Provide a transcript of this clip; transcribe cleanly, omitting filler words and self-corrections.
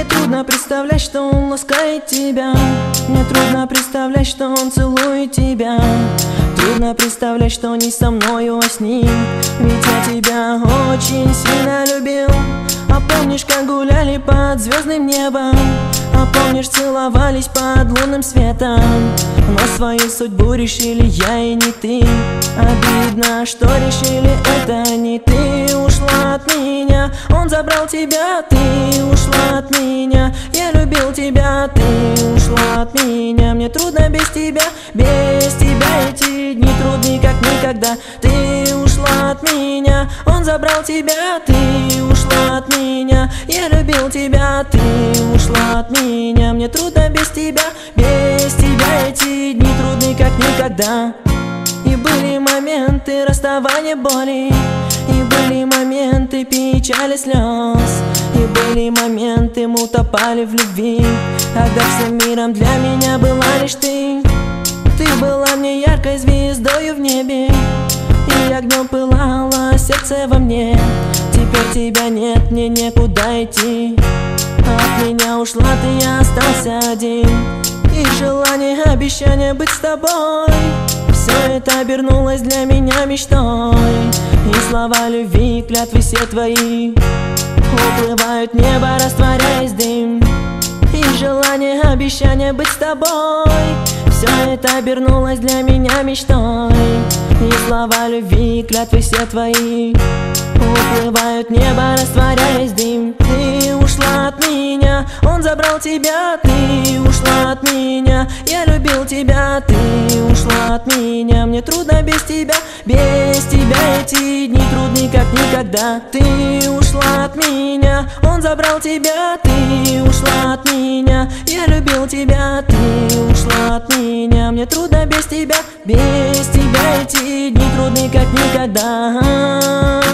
трудно представлять, что он ласкает тебя. Мне трудно представлять, что он целует тебя. Трудно представлять, что не со мною, а с ним. Ведь я тебя очень сильно любил. А помнишь, как гуляли под звездным небом? А помнишь, целовались под лунным светом? Но свою судьбу решили я и не ты. Обидно, что решили это не ты. Ушла от меня, он забрал тебя. Ты ушла от меня, я любил тебя. Ты ушла от меня, мне трудно без тебя. Без тебя эти дни трудны, как никогда. Ты ушла от меня, он забрал тебя. Ты ушла от меня, я любил тебя. Ты ушла от меня, мне трудно без тебя. Без тебя эти дни трудны, как никогда. И были моменты расставания, боли, и были моменты печали, слез, и были моменты мы утопали в любви, когда всем миром для меня была лишь ты. Ты была мне яркой звездою в небе, и огнем пылало сердце во мне. Теперь тебя нет, мне некуда идти. От меня ушла ты, я остался один. И желание, обещание быть с тобой, все это обернулось для меня мечтой. И слова любви, клятвы все твои уплывают в небо, растворяясь в дым. И желание, обещание быть с тобой, все это обернулось для меня мечтой. И слова любви, клятвы все твои уплывают в небо, растворяясь в дым. Ты ушла от меня, он забрал тебя. Ты ушла от меня, я любил тебя. Ты ушла от меня, мне трудно без тебя. Без тебя эти дни трудны, как никогда. Ты ушла от меня, он забрал тебя. Ты ушла от меня, я любил тебя. Ты ушла от меня, мне трудно без тебя. Без тебя эти дни трудны, как никогда.